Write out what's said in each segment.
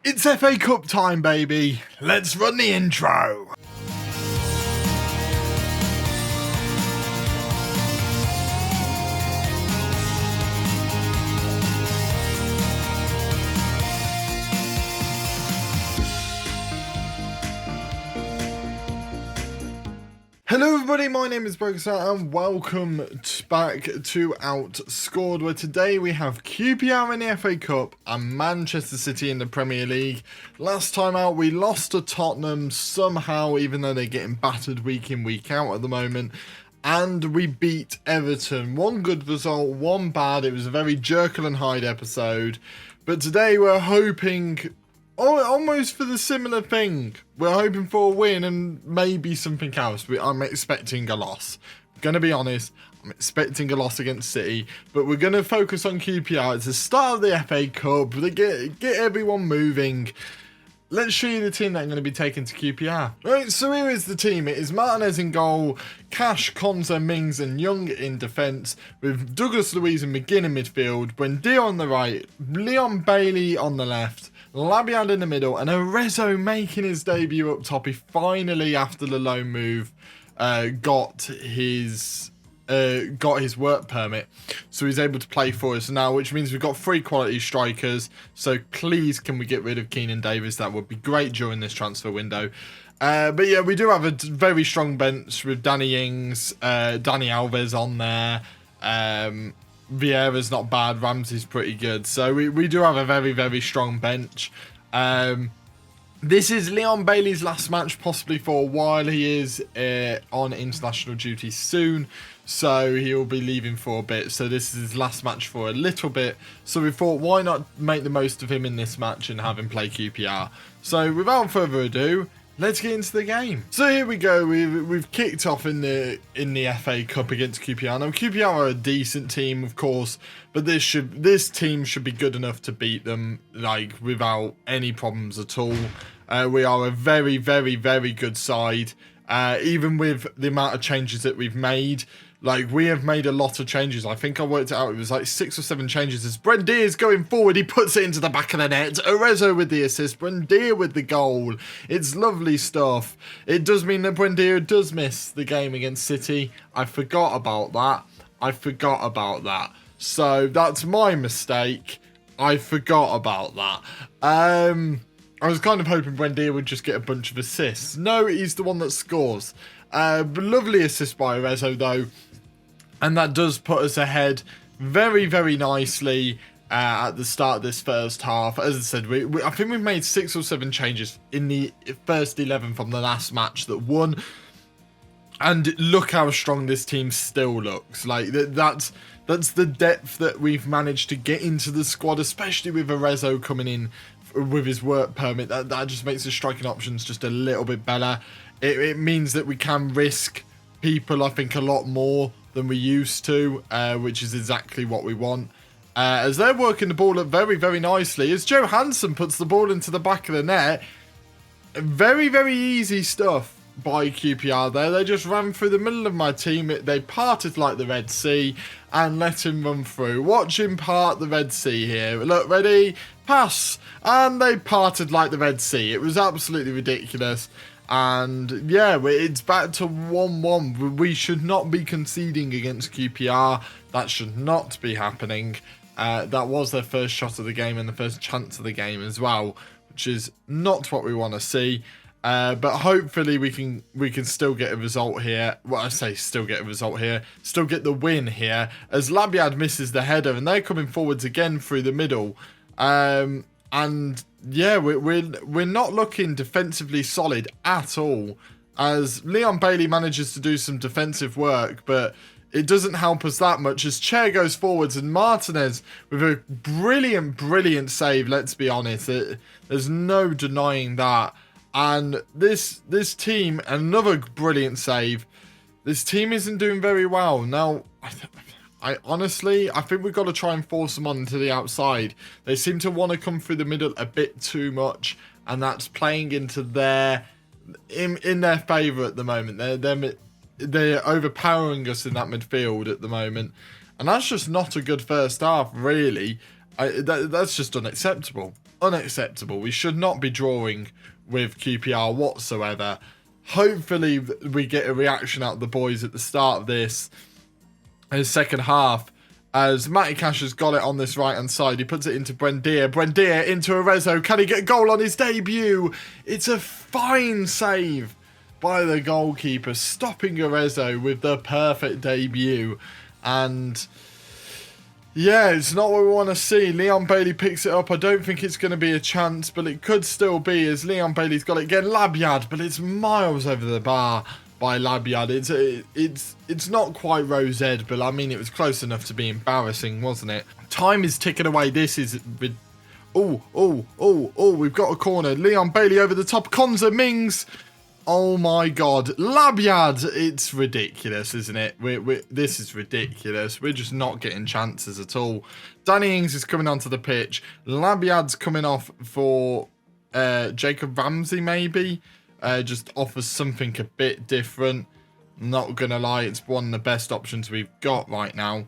It's FA Cup time, baby. Let's run the intro. Hello everybody, my name is Bragster and welcome back to Outscored, where today we have QPR in the FA Cup and Manchester City in the Premier League. Last time out we lost to Tottenham somehow, even though they're getting battered week in week out at the moment. And we beat Everton. One good result, one bad. It was a very Jekyll and Hyde episode. But today we're hoping... almost for the similar thing. We're hoping for a win and maybe something else. I'm expecting a loss. I'm going to be honest. I'm expecting a loss against City. But we're going to focus on QPR. It's the start of the FA Cup. Get everyone moving. Let's show you the team that I'm going to be taking to QPR. Right, so here is the team. It is Martinez in goal, Cash, Konza, Mings and Young in defence, with Douglas Luiz and McGinn in midfield, Buendia on the right, Leon Bailey on the left, Labiad in the middle, and Arezzo making his debut up top. He finally, after the loan move, got his work permit, so he's able to play for us now, which means we've got 3 quality strikers. So please, can we get rid of Keenan Davis? That would be great during this transfer window. But yeah, we do have a very strong bench with Danny Ings, Dani Alves on there. Vieira's not bad, Ramsey's pretty good. So we do have a very, very strong bench. This is Leon Bailey's last match, possibly for a while. He is on international duty soon, so he'll be leaving for a bit. So this is his last match for a little bit. So we thought, why not make the most of him in this match and have him play QPR? So without further ado, let's get into the game. So here we go. We've kicked off in the FA Cup against QPR. Now QPR are a decent team, of course, but this team should be good enough to beat them, like, without any problems at all. We are a very, very, very good side. Even with the amount of changes that we've made. Like, we have made a lot of changes. I think I worked it out. It was like 6 or 7 changes. As Buendia is going forward, he puts it into the back of the net. Arezzo with the assist. Buendia with the goal. It's lovely stuff. It does mean that Buendia does miss the game against City. I forgot about that. So that's my mistake. I forgot about that. I was kind of hoping Buendia would just get a bunch of assists. No, he's the one that scores. Lovely assist by Arezzo, though. And that does put us ahead very, very nicely at the start of this first half. As I said, I think we've made 6 or 7 changes in the first 11 from the last match that won. And look how strong this team still looks. Like, that's the depth that we've managed to get into the squad, especially with Arezzo coming in with his work permit. That just makes the striking options just a little bit better. It means that we can risk people, I think, a lot more than we used to, which is exactly what we want. As they're working the ball up very, very nicely, as Joe Hansen puts the ball into the back of the net. Very, very easy stuff by QPR there. They just ran through the middle of my team. They parted like the Red Sea and let him run through. Watch him part the Red Sea here. Look, ready? Pass. And they parted like the Red Sea. It was absolutely ridiculous. And yeah, it's back to 1-1. We should not be conceding against QPR. That should not be happening. That was their first shot of the game and the first chance of the game as well, which is not what we want to see. But hopefully we can still get a result here. Well, I say still get a result here. Still get the win here, as Labiad misses the header and they're coming forwards again through the middle. And yeah, we're not looking defensively solid at all, as Leon Bailey manages to do some defensive work, but it doesn't help us that much as Chair goes forwards and Martinez with a brilliant save, let's be honest. There's no denying that. And this team, another brilliant save. This team isn't doing very well. Now, I honestly think we've got to try and force them onto the outside. They seem to want to come through the middle a bit too much, and that's playing into in their favour at the moment. They're overpowering us in that midfield at the moment, and that's just not a good first half, really. That's just unacceptable. unacceptable. We should not be drawing with QPR whatsoever. Hopefully we get a reaction out of the boys at the start of this second half, as Matty Cash has got it on this right hand side. He puts it into Buendia. Buendia into Arezzo. Can he get a goal on his debut? It's a fine save by the goalkeeper, stopping Arezzo with the perfect debut. And yeah, it's not what we want to see. Leon Bailey picks it up. I don't think it's going to be a chance, but it could still be, as Leon Bailey's got it again. Labyad, but it's miles over the bar by Labyad. It's not quite Rose-Ed, but I mean, it was close enough to be embarrassing, wasn't it? Time is ticking away. This is... we've got a corner. Leon Bailey over the top. Konza Mings. Oh my God. Labyad. It's ridiculous, isn't it? This is ridiculous. We're just not getting chances at all. Danny Ings is coming onto the pitch. Labyad's coming off for Jacob Ramsey, maybe. Just offers something a bit different. Not gonna lie, it's one of the best options we've got right now.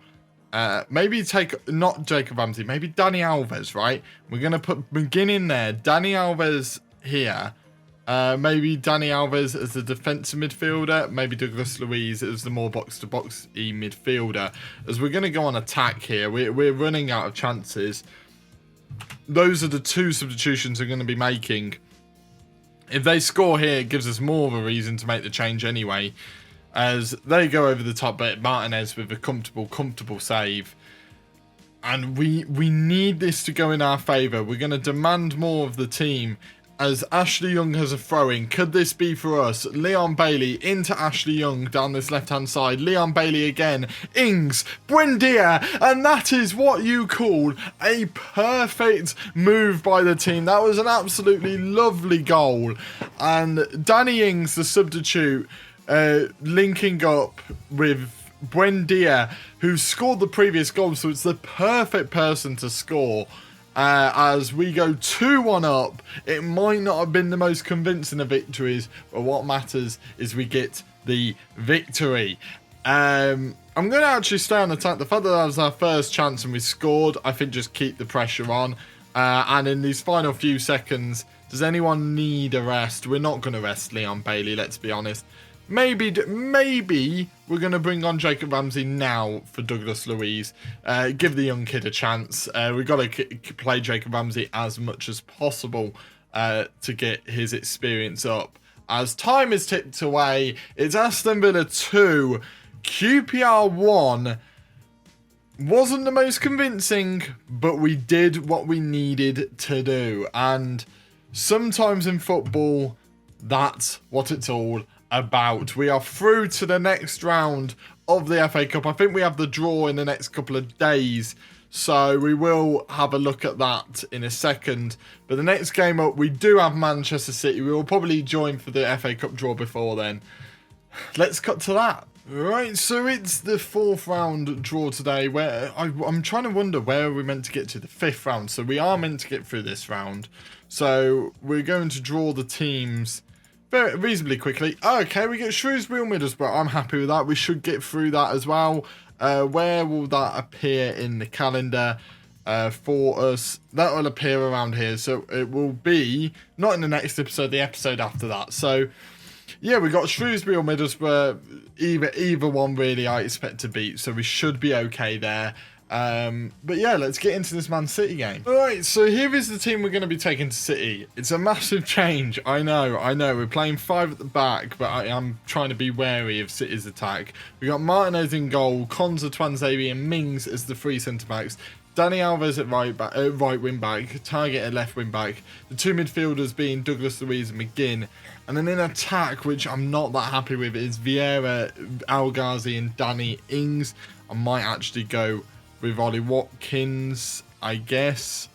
Maybe take, not Jacob Ramsey, maybe Dani Alves, right? We're gonna put McGinn in there. Dani Alves here. Maybe Dani Alves as the defensive midfielder. Maybe Douglas Luiz as the more box-to-box-y midfielder. As we're going to go on attack here. We're running out of chances. Those are the two substitutions we're going to be making. If they score here, it gives us more of a reason to make the change anyway. As they go over the top, but Martinez with a comfortable save. And we need this to go in our favour. We're going to demand more of the team. As Ashley Young has a throw-in. Could this be for us? Leon Bailey into Ashley Young down this left-hand side. Leon Bailey again. Ings. Buendia. And that is what you call a perfect move by the team. That was an absolutely lovely goal. And Danny Ings, the substitute, linking up with Buendia, who scored the previous goal. So it's the perfect person to score. As we go 2-1 up. It might not have been the most convincing of victories, but what matters is we get the victory. I'm going to actually stay on attack. The fact that was our first chance and we scored, I think just keep the pressure on. And in these final few seconds, does anyone need a rest? We're not going to rest Leon Bailey, let's be honest. Maybe we're going to bring on Jacob Ramsey now for Douglas Luiz. Give the young kid a chance. We've got to play Jacob Ramsey as much as possible to get his experience up. As time is ticked away, it's Aston Villa 2, QPR 1. Wasn't the most convincing, but we did what we needed to do. And sometimes in football, that's what it's all about. We are through to the next round of the FA Cup. I think we have the draw in the next couple of days, so we will have a look at that in a second. But the next game up, we do have Manchester City. We will probably join for the FA Cup draw before then. Let's cut to that. Right, so it's the fourth round draw today, where I'm trying to wonder where we're meant to get to. The fifth round, so we are meant to get through this round. So we're going to draw the teams very reasonably quickly. Okay, we get Shrewsbury or Middlesbrough. I'm happy with that. We should get through that as well. Where will that appear in the calendar for us? That will appear around here. So it will be not in the next episode, the episode after that. So yeah, we got Shrewsbury or Middlesbrough. Either one really I expect to beat. So we should be okay there. But yeah, let's get into this Man City game. Alright, so here is the team we're going to be taking to City. It's a massive change. I know. We're playing 5 at the back, but I am trying to be wary of City's attack. We got Martinez in goal, Konza, Twanzebe and Mings as the 3 centre-backs. Dani Alves at right wing back, Target at left wing back. The 2 midfielders being Douglas Luiz and McGinn. And then in attack, which I'm not that happy with, is Vieira, Al Ghazi and Danny Ings. I might actually go with Ollie Watkins, I guess.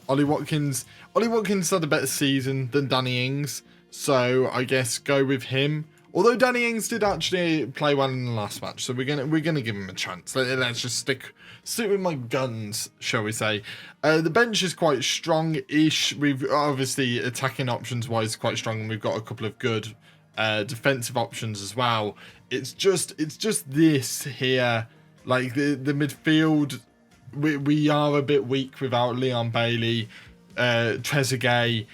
Ollie Watkins had a better season than Danny Ings, so I guess go with him. Although Danny Ings did actually play well in the last match, so we're gonna give him a chance. Let's just stick with my guns, shall we say? The bench is quite strong-ish. We've obviously attacking options wise quite strong, and we've got a couple of good defensive options as well. It's just this here. Like the midfield, we are a bit weak without Leon Bailey. Trezeguet,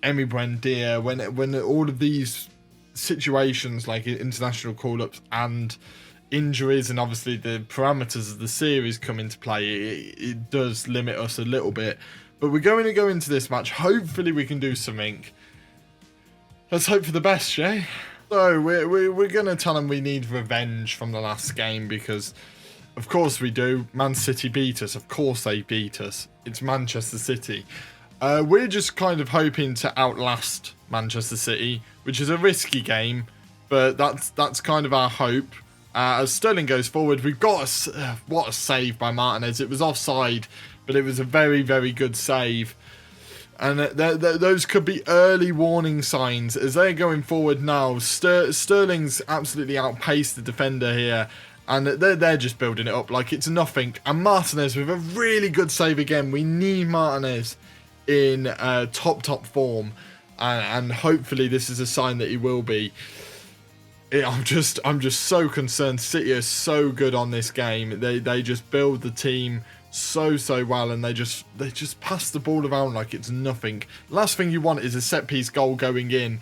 Emi Buendia, when all of these situations like international call-ups and injuries and obviously the parameters of the series come into play, it does limit us a little bit. But we're going to go into this match. Hopefully we can do something. Let's hope for the best, Shay. So we're going to tell them we need revenge from the last game because, of course we do. Man City beat us. Of course they beat us. It's Manchester City. We're just kind of hoping to outlast Manchester City, which is a risky game, but that's kind of our hope. As Sterling goes forward, we've got what a save by Martinez. It was offside, but it was a very, very good save. And those could be early warning signs as they're going forward now. Sterling's absolutely outpaced the defender here, and they're just building it up like it's nothing. And Martinez with a really good save again. We need Martinez in top form, and hopefully this is a sign that he will be. I'm just so concerned. City are so good on this game. They just build the team so well, and they just pass the ball around like it's nothing. Last thing you want is a set piece goal going in,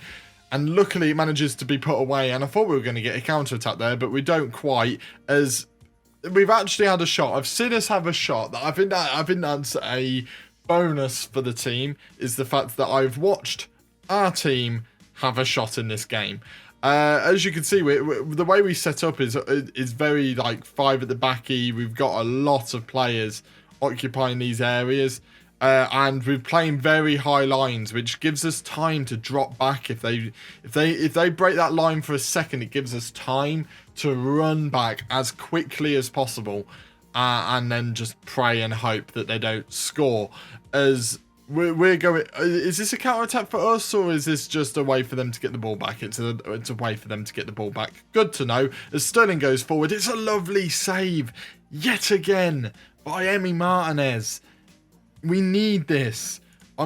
and luckily it manages to be put away. And I thought we were going to get a counter attack there, but we don't quite, as we've actually had a shot. I've seen us have a shot that I think that's a bonus for the team, is the fact that I've watched our team have a shot in this game. As you can see, the way we set up is very like 5 at the backy. We've got a lot of players occupying these areas, and we're playing very high lines, which gives us time to drop back. If they break that line for a second, it gives us time to run back as quickly as possible, and then just pray and hope that they don't score. As we're going, is this a counter attack for us, or is this just a way for them to get the ball back? It's a way for them to get the ball back. Good to know. As Sterling goes forward, it's a lovely save yet again by Emi Martinez. We need this. I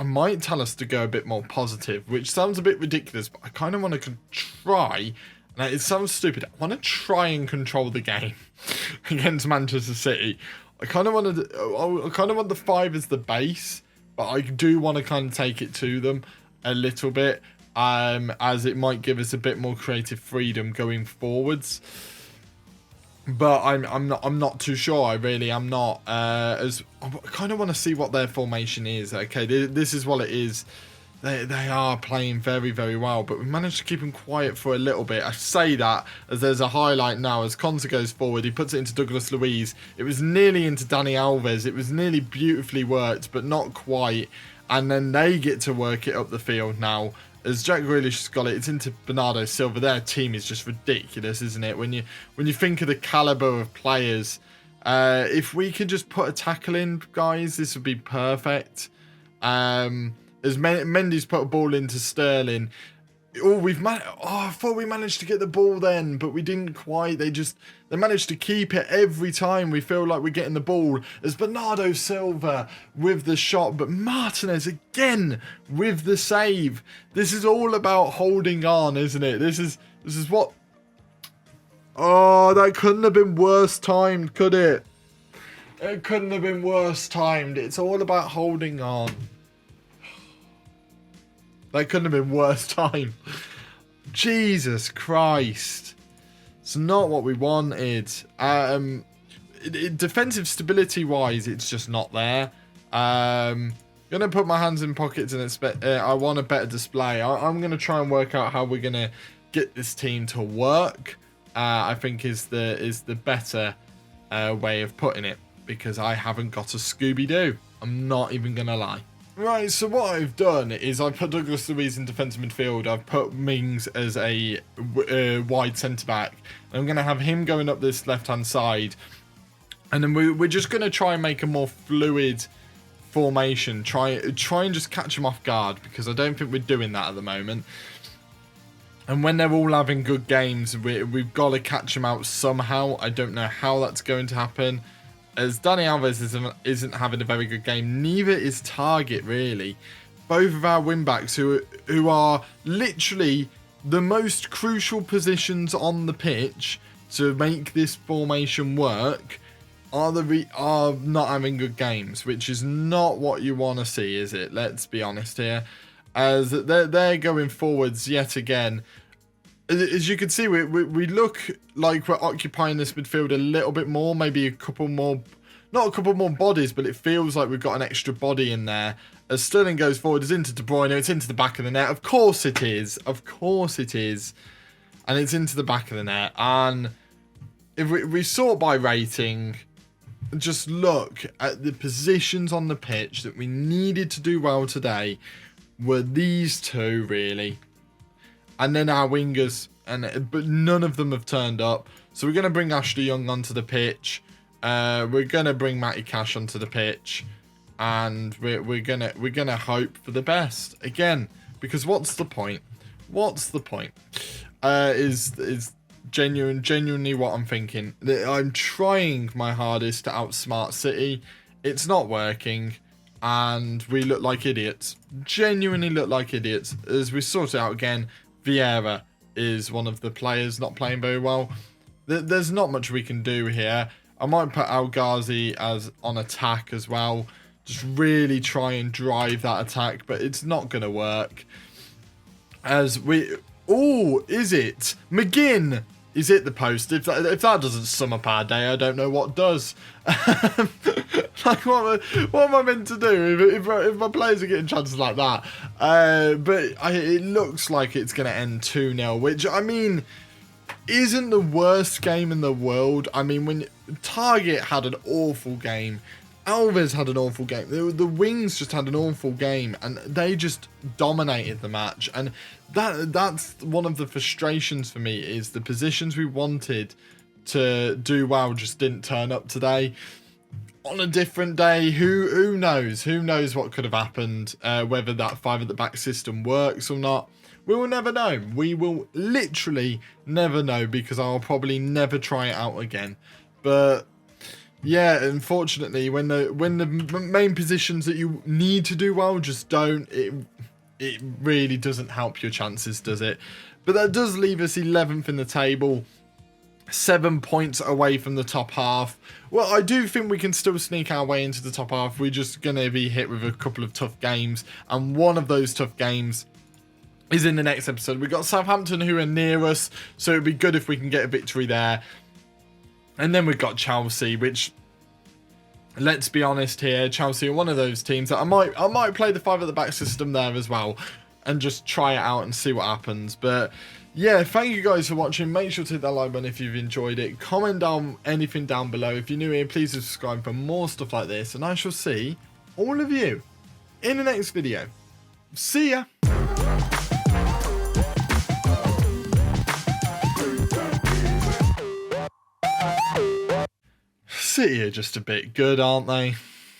might tell us to go a bit more positive, which sounds a bit ridiculous, but I kind of want to try. Now, it sounds stupid. I want to try and control the game against Manchester City. I kind of want the 5 as the base, but I do want to kind of take it to them a little bit, as it might give us a bit more creative freedom going forwards. But I'm not too sure. I really am not. As I kind of want to see what their formation is. Okay, this is what it is. They are playing very, very well, but we managed to keep them quiet for a little bit. I say that as there's a highlight now. As Konsa goes forward, he puts it into Douglas Luiz. It was nearly into Dani Alves. It was nearly beautifully worked, but not quite. And then they get to work it up the field now. As Jack Grealish has got it, it's into Bernardo Silva. Their team is just ridiculous, isn't it? When you think of the caliber of players, if we could just put a tackle in, guys, this would be perfect. As Mendy's put a ball into Sterling. I thought we managed to get the ball then, but we didn't quite. They managed to keep it every time we feel like we're getting the ball. As Bernardo Silva with the shot, but Martinez again with the save. This is all about holding on, isn't it? This is what. Oh, that couldn't have been worse timed, could it? It couldn't have been worse timed. It's all about holding on. That couldn't have been worse time. Jesus Christ. It's not what we wanted. Defensive stability wise, it's just not there. Gonna put my hands in pockets and expect. I want a better display. I'm gonna try and work out how we're gonna get this team to work. I think is the better way of putting it, because I haven't got a Scooby-Doo. I'm not even gonna lie. Right, so what I've done is I've put Douglas Luiz in defensive midfield. I've put Mings as a wide centre-back. I'm going to have him going up this left-hand side. And then we're just going to try and make a more fluid formation. Try and just catch them off guard, because I don't think we're doing that at the moment. And when they're all having good games, we've got to catch them out somehow. I don't know how that's going to happen, as Dani Alves isn't having a very good game. Neither is Target, really. Both of our wing-backs, who are literally the most crucial positions on the pitch to make this formation work, are not having good games, which is not what you want to see, is it? Let's be honest here. As they're going forwards yet again. As you can see, we look like we're occupying this midfield a little bit more, maybe a couple more, not a couple more bodies, but it feels like we've got an extra body in there. As Sterling goes forward, it's into De Bruyne, it's into the back of the net. Of course it is. Of course it is. And it's into the back of the net. And if we sort by rating, just look at the positions on the pitch that we needed to do well today were these two, really. And then our wingers, but none of them have turned up. So we're going to bring Ashley Young onto the pitch. We're going to bring Matty Cash onto the pitch. And we're gonna hope for the best again, because what's the point? What's the point? Is genuinely what I'm thinking. I'm trying my hardest to outsmart City. It's not working, and we look like idiots. Genuinely look like idiots. As we sort it out again, Vieira is one of the players not playing very well. There's not much we can do here. I might put Al Ghazi as on attack as well. Just really try and drive that attack, but it's not going to work. As we... Oh, is it? McGinn is it the post. If that doesn't sum up our day, I don't know what does. Like, what am I meant to do if my players are getting chances like that? But it looks like it's going to end 2-0, which, I mean, isn't the worst game in the world. I mean, when Target had an awful game, Alves had an awful game. The Wings just had an awful game, and they just dominated the match. And that's one of the frustrations for me, is the positions we wanted to do well just didn't turn up today. On a different day, who knows? Who knows what could have happened? Whether that 5 at the back system works or not, we will never know. We will literally never know, because I'll probably never try it out again. But yeah, unfortunately, when the main positions that you need to do well just don't, it really doesn't help your chances, does it? But that does leave us 11th in the table, 7 points away from the top half. Well, I do think we can still sneak our way into the top half. We're just going to be hit with a couple of tough games, and one of those tough games is in the next episode. We've got Southampton, who are near us, so it'd be good if we can get a victory there. And then we've got Chelsea, which, let's be honest here, Chelsea are one of those teams that I might play the 5 at the back system there as well, and just try it out and see what happens. But yeah, thank you guys for watching. Make sure to hit that like button if you've enjoyed it. Comment down anything down below. If you're new here, please subscribe for more stuff like this, and I shall see all of you in the next video. See ya. City are just a bit good, aren't they?